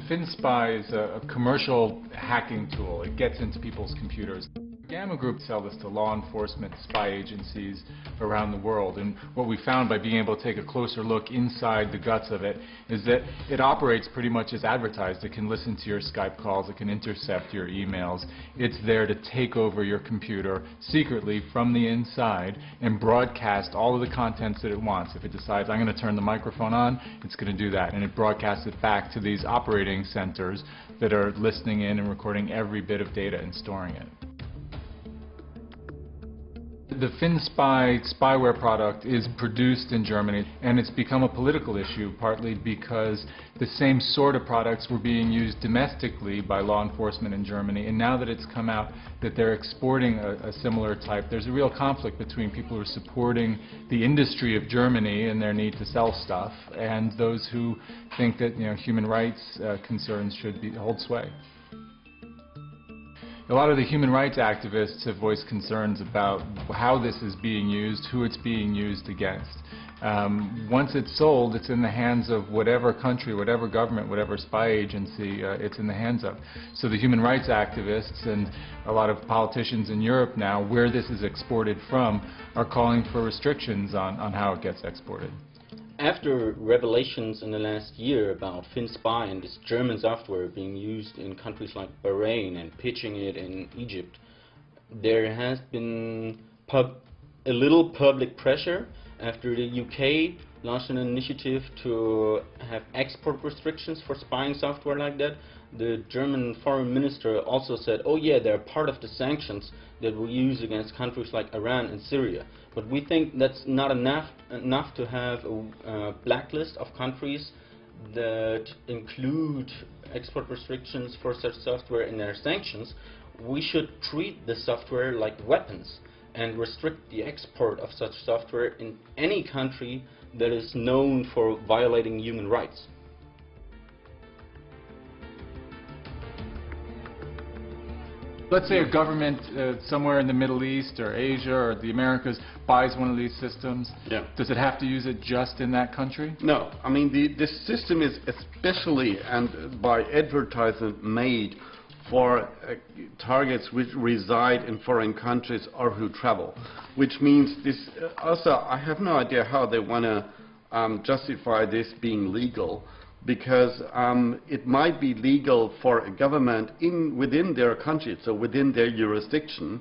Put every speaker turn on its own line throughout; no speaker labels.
FynSpy is a commercial hacking tool. It gets into people's computers. Gamma Group sell this to law enforcement spy agencies around the world, and what we found by being able to take a closer look inside the guts of it is that it operates pretty much as advertised. It can listen to your Skype calls, it can intercept your emails. It's there to take over your computer secretly from the inside and broadcast all of the contents that it wants. If it decides I'm going to turn the microphone on, it's going to do that, and it broadcasts it back to these operating centers that are listening in and recording every bit of data and storing it. The FynSpy spyware product is produced in Germany, and it's become a political issue, partly because the same sort of products were being used domestically by law enforcement in Germany, and now that it's come out that they're exporting a similar type, there's a real conflict between people who are supporting the industry of Germany and their need to sell stuff, and those who think that, human rights concerns should hold sway. A lot of the human rights activists have voiced concerns about how this is being used, who it's being used against. Once it's sold, it's in the hands of whatever country, whatever government, whatever spy agency it's in the hands of. So the human rights activists and a lot of politicians in Europe now, where this is exported from, are calling for restrictions on how it gets exported.
After revelations in the last year about FynSpy and this German software being used in countries like Bahrain and pitching it in Egypt, there has been a little public pressure after the UK launched an initiative to have export restrictions for spying software like that. The German foreign minister also said, oh yeah, they're part of the sanctions that we use against countries like Iran and Syria. But we think that's not enough to have a blacklist of countries that include export restrictions for such software in their sanctions. We should treat the software like weapons and restrict the export of such software in any country that is known for violating human rights.
Let's say a government somewhere in the Middle East or Asia or the Americas buys one of these systems.
Yeah.
Does it have to use it just in that country?
No. I mean, the system is especially and by advertisement made for targets which reside in foreign countries or who travel, which means this also, I have no idea how they want to justify this being legal, because it might be legal for a government within their country, so within their jurisdiction,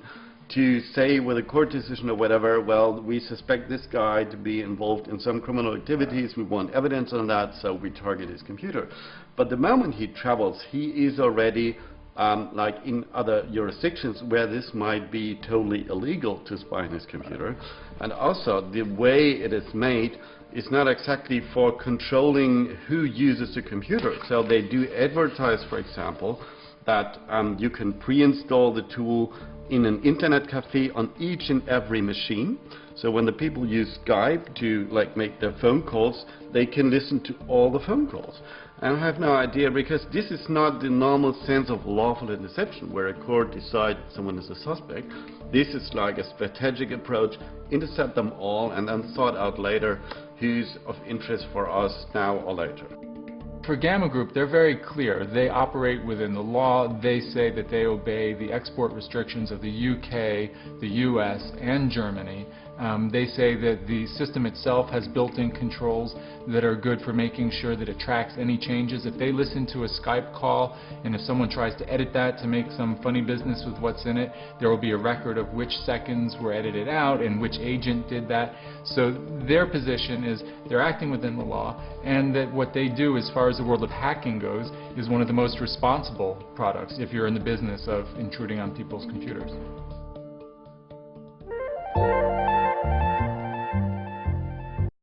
to say with a court decision or whatever, well, we suspect this guy to be involved in some criminal activities, we want evidence on that, so we target his computer. But the moment he travels, he is already like in other jurisdictions where this might be totally illegal to spy on his computer. And also, the way it is made is not exactly for controlling who uses the computer. So they do advertise, for example, that you can pre-install the tool in an internet cafe on each and every machine. So when the people use Skype to make their phone calls, they can listen to all the phone calls. And I have no idea, because this is not the normal sense of lawful interception, where a court decides someone is a suspect. This is like a strategic approach, intercept them all and then sort out later who's of interest for us now or later.
For Gamma Group, they're very clear. They operate within the law. They say that they obey the export restrictions of the UK, the US, and Germany. They say that the system itself has built-in controls that are good for making sure that it tracks any changes. If they listen to a Skype call and if someone tries to edit that to make some funny business with what's in it, there will be a record of which seconds were edited out and which agent did that. So their position is they're acting within the law, and that what they do as far as the world of hacking goes is one of the most responsible products if you're in the business of intruding on people's computers.